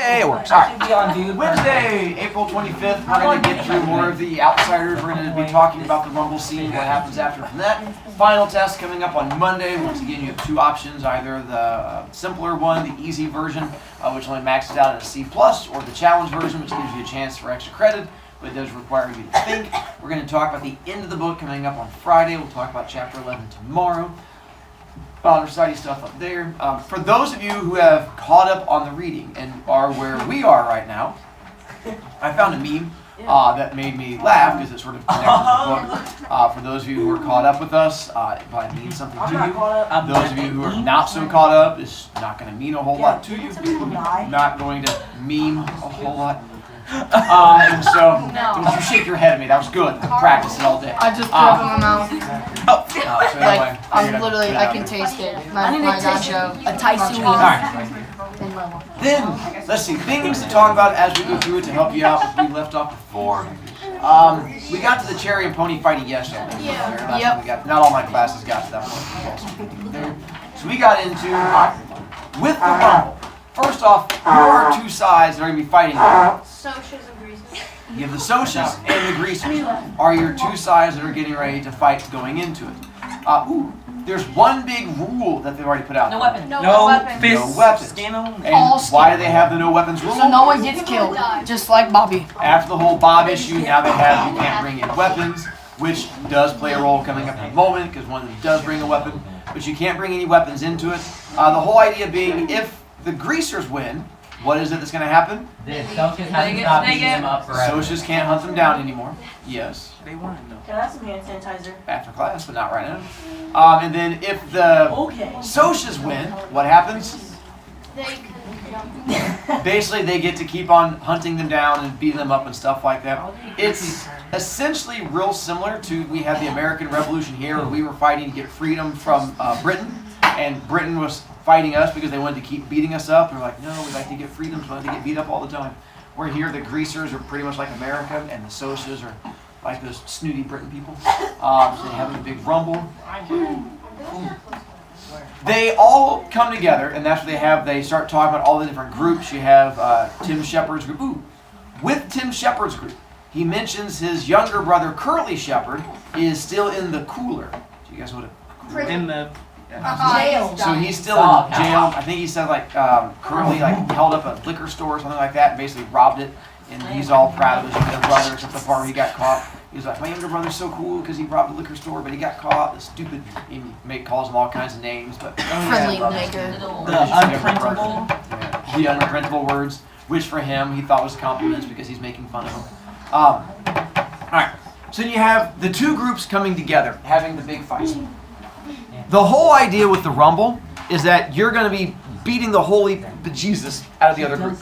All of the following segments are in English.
Yay, it works. All right. Wednesday, April 25th, we're going to get through more of the outsiders. We're going to be talking about the Rumble scene, what happens after from that. Final test coming up on Monday. Once again, you have two options, either the simpler one, the easy version, which only maxes out at a C+, or the challenge version, which gives you a chance for extra credit, but it does require you to think. We're going to talk about the end of the book coming up on Friday. We'll talk about Chapter 11 tomorrow. Reciting stuff up there. For those of you who have caught up on the reading and are where we are right now, I found a meme that made me laugh because it sort of connected to the book. For those of you who are caught up with us, it probably means something to you. Those of you who are not so caught up, it's not going to mean a whole lot to you. Not going to meme a whole lot. And so, you shake your head at me. That was good. Practice it all day. I just threw up in my mouth. So anyway, Like, I'm literally, I can taste it. My nacho. A Thai Alright. Then, let's see, things to talk about as we go through it to help you out as we left off before. We got to the cherry and pony fighting yesterday. Yep. Not all my classes got to that point. So we got into, with the Rumble. First off, here are two sides that are going to be fighting. Socias and greases. You have the Socias and the Greasers are your two sides that are getting ready to fight going into it. There's one big rule that they've already put out. No weapon. No weapon. No weapons. Skin only. And why do they have the no weapons rule? So no one gets killed, just like Bobby. After the whole Bob issue, now they have you can't bring in weapons, which does play a role coming up in a moment because one of them does bring a weapon, but you can't bring any weapons into it. The whole idea being if the Greasers win, what is it that's going to happen? The Socias hasn't stopped beating them up forever. Socias can't hunt them down anymore. Yes. They won. Can I have some hand sanitizer? After class, but not right now. And then if the Socias win, what happens? They can Basically, they get to keep on hunting them down and beating them up and stuff like that. It's essentially real similar to we had the American Revolution here where we were fighting to get freedom from Britain, and Britain was fighting us because they wanted to keep beating us up. They're like, no, we like to get freedom, so we like to get beat up all the time. We're here, the Greasers are pretty much like America, and the Socias are like those snooty Britain people. So they have a big rumble. They all come together, and that's what they have. They start talking about all the different groups. You have Tim Shepard's group. With Tim Shepard's group, he mentions his younger brother, Curly Shepard, is still in the cooler. Do you guys know what a In the Jail. So he's still in jail. I think he said like Curly like held up a liquor store or something like that and basically robbed it. And he's all proud of his younger brother except the part where he got caught. He's like, my younger brother's so cool because he robbed a liquor store, but he got caught. The stupid, he calls him all kinds of names, but Friendly maker. the unprintable. Yeah, the unprintable words, which for him he thought was compliments because he's making fun of him. All right, so you have the two groups coming together, having the big fight. The whole idea with the Rumble is that you're going to be beating the holy bejesus out of the other group.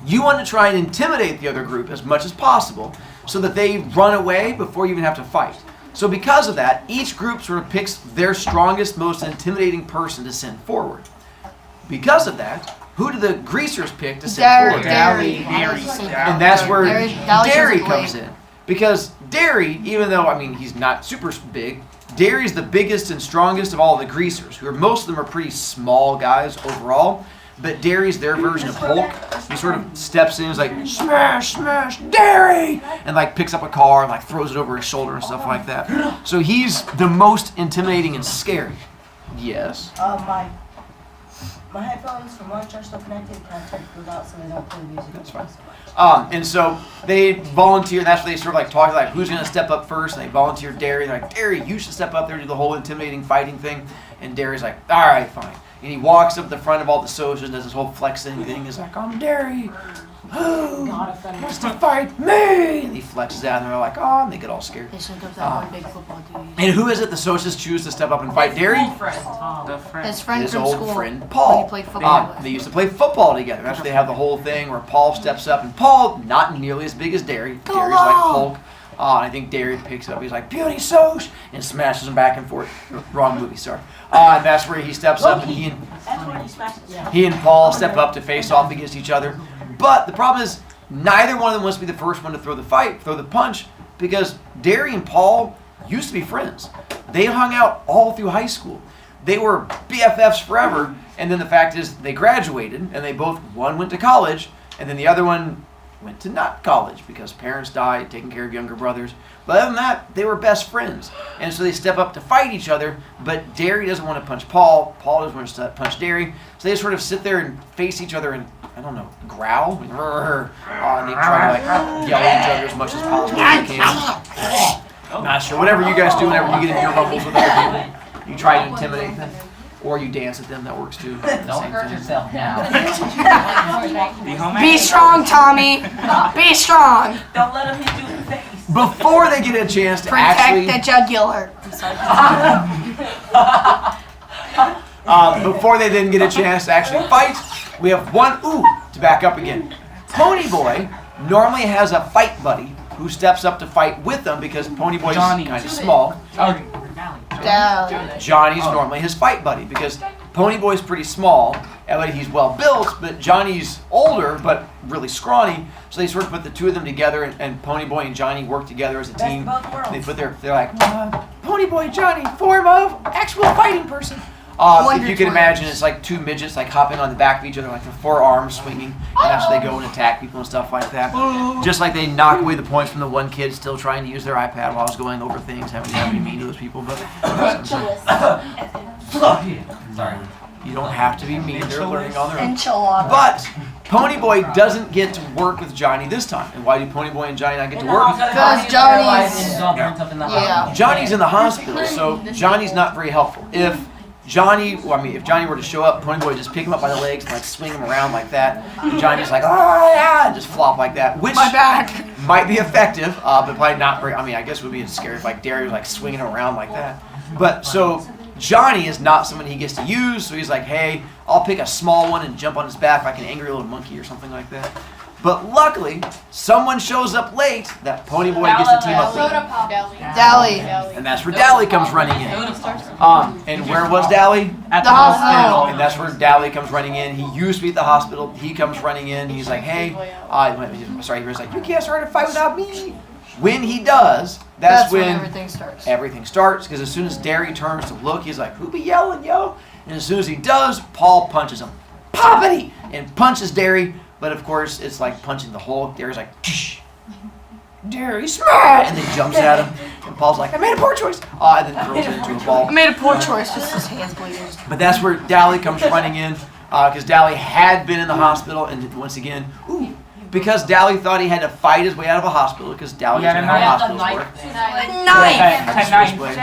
You want to try and intimidate the other group as much as possible so that they run away before you even have to fight. So because of that, each group sort of picks their strongest, most intimidating person to send forward. Because of that, who do the Greasers pick to send forward? Derry. And that's where Derry comes in. Because Derry, even though, I mean, he's not super big, Derry's the biggest and strongest of all the Greasers, who are, most of them are pretty small guys overall. But Derry's their version of Hulk. He sort of steps in, is like, smash, smash, Derry! And like picks up a car and like throws it over his shoulder and stuff like that. So he's the most intimidating and scary. Yes. My headphones from lunch are still connected. Can I turn those out so they don't play music? That's fine. And so they volunteer, and that's what they sort of like talk like who's going to step up first, and they volunteer Derry. They're like, Derry, you should step up there and do the whole intimidating fighting thing. And Derry's like, all right, fine. And he walks up the front of all the Socias and does this whole flexing thing. He's like, I'm Derry. Who wants to fight me? And he flexes out, and they're like, oh, and they get all scared. They should have that one big football dude. And who is it the Socias choose to step up and fight Derry? The friend. His friend His from old school. friend Paul. When he played football. They used to play football together. That's why they have the whole thing where Paul steps up, and Paul, not nearly as big as Derry. Derry's like Hulk. And I think Derry picks up. He's like, Beauty Soch! And smashes him back and forth. Wrong movie, sorry. And that's where he steps up, and he and Paul step up to face off against each other. But the problem is, neither one of them wants to be the first one to throw the punch, because Derry and Paul used to be friends. They hung out all through high school. they were BFFs forever. And then the fact is, they graduated, and they both, one went to college, and then the other one went to not college because parents died, taking care of younger brothers. But other than that, they were best friends. And so they step up to fight each other, but Derry doesn't want to punch Paul. Paul doesn't want to punch Derry. So they sort of sit there and face each other and, I don't know, growl? And they try to yell at each other as much as possible as they can. Not sure. Whatever you guys do whenever you get in your rumbles with other people, you try to intimidate them. Or you dance at them, that works too. Don't hurt yourself now. Be strong, Tommy. Be strong. Don't let him hit you in the face. Before they get a chance to Protect the jugular. I'm sorry. before they then get a chance to actually fight, we have one, to back up again. Ponyboy normally has a fight buddy who steps up to fight with them because Ponyboy's kind of small. Johnny's normally his fight buddy because Ponyboy's pretty small, but he's well built, but Johnny's older but really scrawny, so they sort of put the two of them together, and Ponyboy and Johnny work together as a team. They put they're like, Ponyboy and Johnny, form of actual fighting person. If you can imagine, it's like two midgets like hopping on the back of each other, like their four arms swinging, and that's how they go and attack people and stuff like that. Just like they knock away the points from the one kid still trying to use their iPad while I was going over things, having to be mean to those people. But Sorry. you don't have to be mean; they're learning on their own. Enchilada. But Ponyboy doesn't get to work with Johnny this time. And why do Ponyboy and Johnny not get to work? Because Johnny's... Johnny's in the hospital, so Johnny's not very helpful. If Johnny were to show up, Ponyboy would just pick him up by the legs and like swing him around like that. And Johnny's like, and just flop like that, which My back. might be effective, but probably not very. I guess it would be scary if like Derry was like swinging him around like that. But so Johnny is not someone he gets to use, so he's like, hey, I'll pick a small one and jump on his back like an angry little monkey or something like that. But luckily, someone shows up late that Ponyboy gets to team up with. Soda pop. Dally. And that's where Dally comes running in. And where was Dally? At the hospital. And that's where Dally comes running in. He used to be at the hospital. He comes running in. He's like, hey, he was like, you can't start a fight without me. When he does, that's when everything starts. Everything starts, because as soon as Derry turns to look, he's like, who be yelling, yo? And as soon as he does, Paul punches him. Poppity! And punches Derry. But of course, it's like punching the hole. Derry's like, Tsh! Derry, smash! And then jumps at him. And Paul's like, I made a poor choice. And then throws it into a ball. I made a poor choice, just his hands bleeding. But that's where Dally comes running in, because Dally had been in the hospital, and once again, because Dally thought he had to fight his way out of a hospital, because Dally doesn't know how hospitals work. Knife!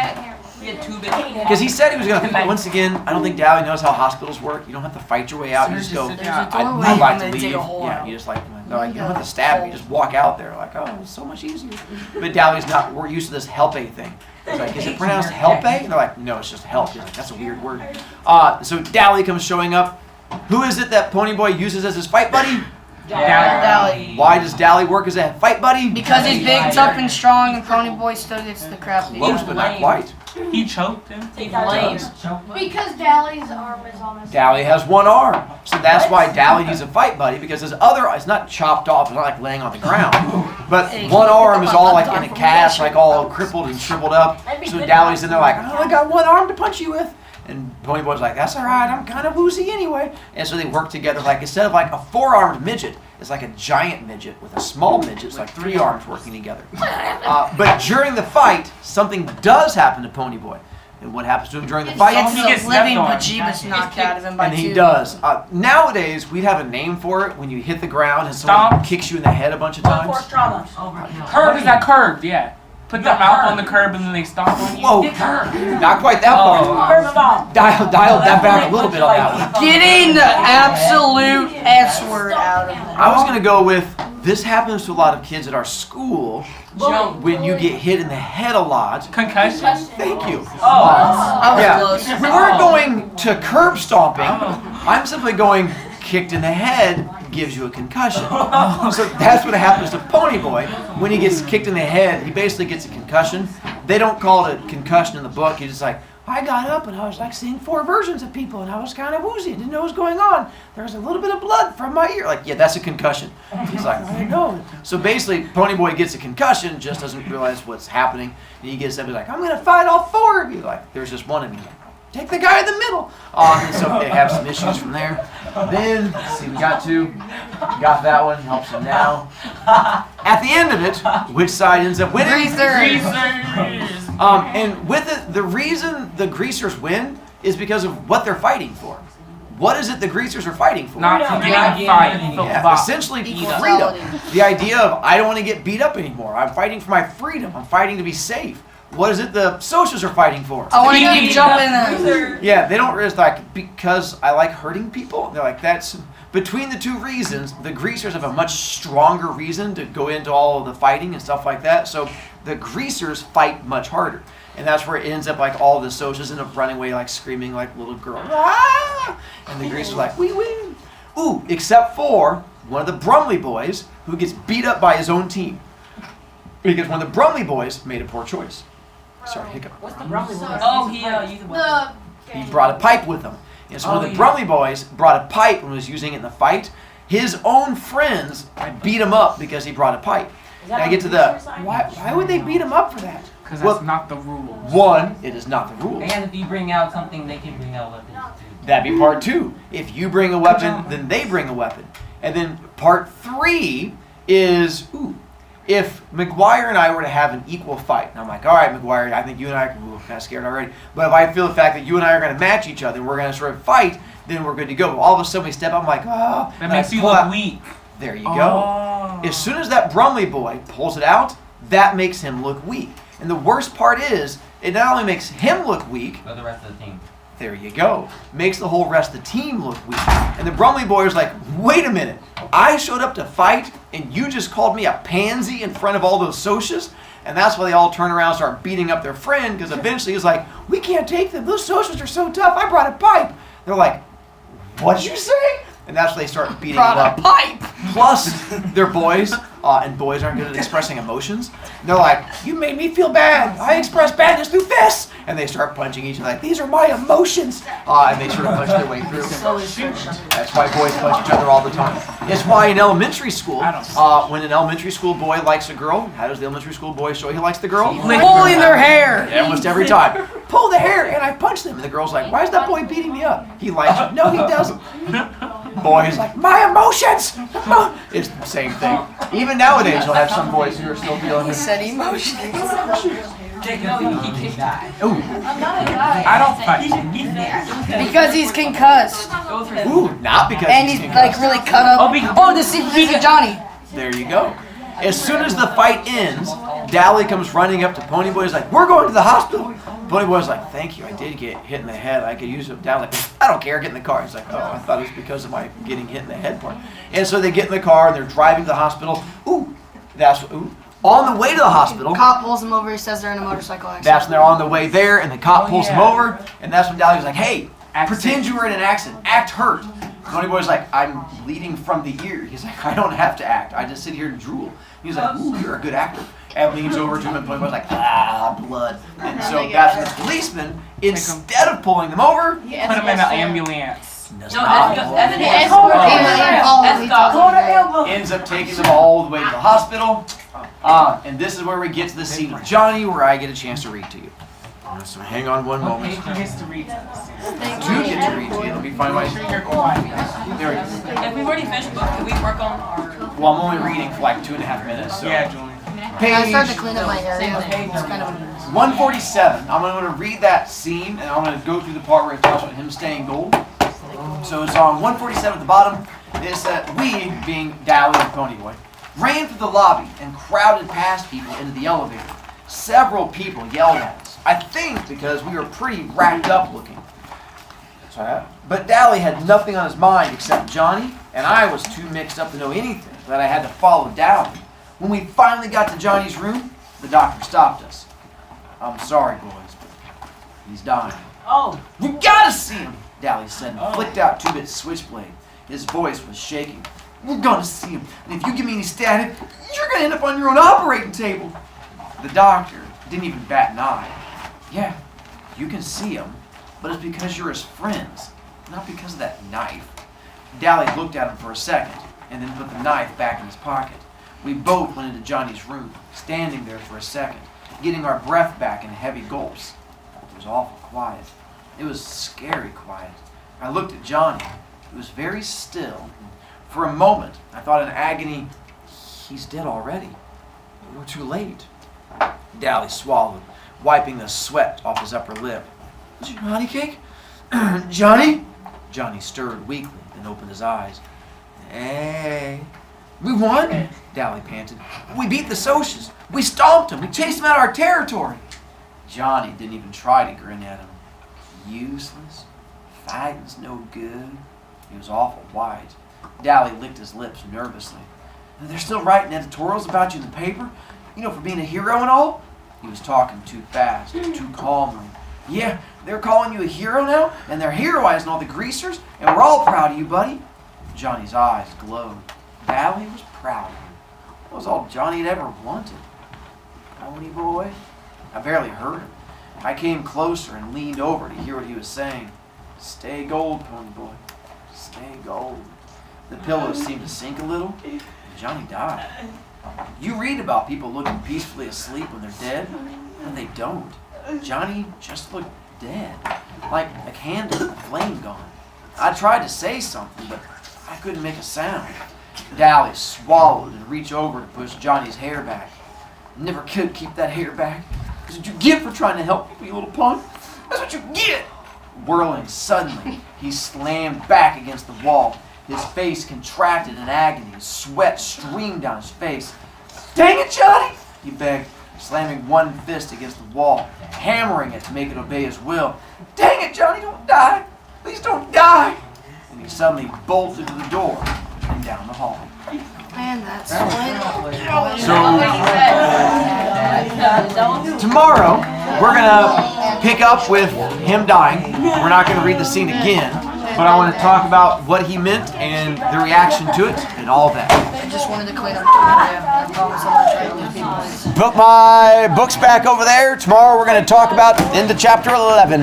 Because he said he was going to, once again, I don't think Dally knows how hospitals work. You don't have to fight your way out. You just go, I'd like to leave. Yeah, you just like, they're like, you don't have to stab me. You just walk out there. Like, oh, it's so much easier. But Dally's not, we're used to this helpe thing. He's like, is it pronounced helpe? And they're like, no, it's just help. He's like, that's a weird word. So Dally comes showing up. Who is it that Ponyboy uses as his fight buddy? Dally. Why does Dally work as a fight buddy? Because he's big, tough, and strong, and Ponyboy still gets the crap beat. Close, but not quite. He choked him. Because Dally's arm is on his. Dally has one arm, so that's why Dally needs a fight buddy, because his other, it's not chopped off, it's not like laying on the ground, but one arm is all like in a cast, like all crippled and shriveled up, so Dally's in there like, oh, I got one arm to punch you with. And Ponyboy's like, that's all right, I'm kind of woozy anyway. And so they work together, like instead of like a four-armed midget, it's like a giant midget with a small midget. It's like three arms working together. But during the fight, something does happen to Ponyboy. And what happens to him during the fight? He gets living bejeebus knocked out of him by And two. he does. Nowadays, we have a name for it when you hit the ground and someone kicks you in the head a bunch of times. Curb is that curved, yeah. Put their mouth on the curb and then they stomp on you. Whoa, not quite that far. Dial that back a little bit on that one. Getting the absolute S word out of him. I was going to go with, this happens to a lot of kids at our school when you get hit in the head a lot. Concussion? Thank you. I was close. We weren't going to curb stomping. I'm simply going, kicked in the head gives you a concussion. So that's what happens to Ponyboy. When he gets kicked in the head, he basically gets a concussion. They don't call it a concussion in the book. He's just like, I got up and I was like seeing four versions of people and I was kind of woozy. I didn't know what was going on. There was a little bit of blood from my ear. Like, yeah, that's a concussion. He's like, I know. So basically, Ponyboy gets a concussion, just doesn't realize what's happening. And he gets up and he's like, I'm going to fight all four of you. Like, there's just one of you. take the guy in the middle. And so they have some issues from there. Then, let's see, we got that one, helps him now. At the end of it, which side ends up winning? Greasers. And with it, the reason the Greasers win is because of what they're fighting for. What is it the Greasers are fighting for? Not to get in a fight. Yeah, essentially freedom. The idea of, I don't want to get beat up anymore. I'm fighting for my freedom. I'm fighting to be safe. What is it the Socials are fighting for? I want to keep jumping them. Yeah, they don't realize, like, because I like hurting people. They're like, that's between the two reasons. The Greasers have a much stronger reason to go into all of the fighting and stuff like that. So the Greasers fight much harder, and that's where it ends up. Like all the Socials end up running away, like screaming like little girls. Ah! And the Greasers are like, we win. Ooh, except for one of the Brumley boys who gets beat up by his own team because one of the Brumley boys made a poor choice. Sorry, hiccup. What's the Brumley boy? Oh, he used The He brought a pipe with him. And so one of the Brumley boys brought a pipe and was using it in the fight. His own friends beat him up because he brought a pipe. And I get to the, why would they beat him up for that? Because that's not the rule. One, it is not the rule. And if you bring out something, they can bring out weapons too. That'd be part two. If you bring a weapon, then they bring a weapon. And then part three is, if McGuire and I were to have an equal fight, and I'm like, all right, McGuire, I think you and I, kind of scared already, but if I feel the fact that you and I are going to match each other and we're going to sort of fight, then we're good to go. But all of a sudden we step up, I'm like, oh. That makes you look weak. There you go. As soon as that Brumley boy pulls it out, that makes him look weak. And the worst part is, it not only makes him look weak, But the rest of the team. there you go. Makes the whole rest of the team look weak. And the Brumley boy is like, wait a minute. I showed up to fight, and you just called me a pansy in front of all those Socials? And that's why they all turn around and start beating up their friend, because eventually he's like, we can't take them. Those Socials are so tough. I brought a pipe. They're like, what'd you say? And that's when they start beating them up. A pipe. Plus, they're boys, and boys aren't good at expressing emotions. And they're like, you made me feel bad. I express badness through fists. And they start punching each other like, these are my emotions. And they sort of punch their way through. That's why boys punch each other all the time. It's why in elementary school, when an elementary school boy likes a girl, how does the elementary school boy show he likes the girl? Pulling their hair. Yeah, almost every time. Pull the hair, and I punch them. And the girl's like, why is that boy beating me up? He likes you. No, he doesn't. Boy is like, my emotions! It's the same thing. Even nowadays, you'll have some boys who are still dealing He with said emotions. Ooh, I don't fight. Because he's concussed. ooh, not because And he's like really cut up. Oh, this is Johnny. There you go. As soon as the fight ends, Dally comes running up to Ponyboy. He's like, we're going to the hospital. Ponyboy's like, thank you. I did get hit in the head. I could use it. Dally's like, I don't care. Get in the car. He's like, oh, I thought it was because of my getting hit in the head part. And so they get in the car and they're driving to the hospital. Ooh, that's what, ooh. On the way to the hospital. Cop pulls him over. He says they're in a motorcycle accident. That's when they're on the way there, and the cop pulls him over, and that's when Dally's like, hey, pretend you were in an accident. Act hurt. Ponyboy's like, I'm bleeding from the ear. He's like, I don't have to act. I just sit here and drool. He's like, ooh, you're a good actor. And leans over to him, and Ponyboy's like, blood. And so that's when the policeman, instead of pulling them over, Put him in an ambulance. does No, not ends up taking them all the way to the hospital. And this is where we get to the scene with Johnny, where I get a chance to read to you. So hang on one moment. Who gets to read this? Two get to read to you. Let me find my. There we go. If we've already finished book, can we work on our... Well, I'm only reading for like 2.5 minutes. So. Yeah, Julian. I started to clean up my area. It's kind of 147. I'm going to read that scene, and I'm going to go through the part where it talks about him staying gold. So it's on 147 at the bottom. It says, we, being Dally and Ponyboy, ran through the lobby and crowded past people into the elevator. Several people yelled at us. I think because we were pretty racked up looking. But Dally had nothing on his mind except Johnny, and I was too mixed up to know anything that I had to follow Dally. When we finally got to Johnny's room, the doctor stopped us. I'm sorry, boys, but he's dying. Oh. You gotta see him, Dally said, and flicked out 2-bit switchblade. His voice was shaking. We're gonna see him, and if you give me any static, you're gonna end up on your own operating table. The doctor didn't even bat an eye. Yeah, you can see him, but it's because you're his friends, not because of that knife. Dally looked at him for a second, and then put the knife back in his pocket. We both went into Johnny's room, standing there for a second, getting our breath back in heavy gulps. It was awful quiet. It was scary quiet. I looked at Johnny. He was very still. For a moment, I thought in agony, he's dead already. We're too late. Dally swallowed, wiping the sweat off his upper lip. Johnny cake? Johnny? Johnny stirred weakly and opened his eyes. Hey. We won? Dally panted. We beat the Socias. We stomped them. We chased them out of our territory. Johnny didn't even try to grin at him. Useless. Fighting's no good. He was awful white. Dally licked his lips nervously. They're still writing editorials about you in the paper? You know, for being a hero and all? He was talking too fast, too calmly. Yeah, they're calling you a hero now, and they're heroizing all the greasers, and we're all proud of you, buddy. Johnny's eyes glowed. Dally was proud of him. That was all Johnny had ever wanted. Pony boy? I barely heard him. I came closer and leaned over to hear what he was saying. Stay gold, pony boy. Stay gold. The pillows seemed to sink a little, and Johnny died. You read about people looking peacefully asleep when they're dead, and they don't. Johnny just looked dead, like a candle with the flame gone. I tried to say something, but I couldn't make a sound. Dally swallowed and reached over to push Johnny's hair back. Never could keep that hair back. That's what you get for trying to help people, you little punk. That's what you get! Whirling suddenly, he slammed back against the wall. His face contracted in agony. Sweat streamed down his face. Dang it, Johnny! He begged, slamming one fist against the wall, hammering it to make it obey his will. Dang it, Johnny, don't die! Please don't die! And he suddenly bolted to the door and down the hall. And that's when. So, tomorrow, we're going to pick up with him dying. We're not going to read the scene again, but I want to talk about what he meant and the reaction to it and all that. I just wanted to clean up. Yeah, I promise I'm not trying to leave people. Put my books back over there. Tomorrow we're going to talk about into chapter 11.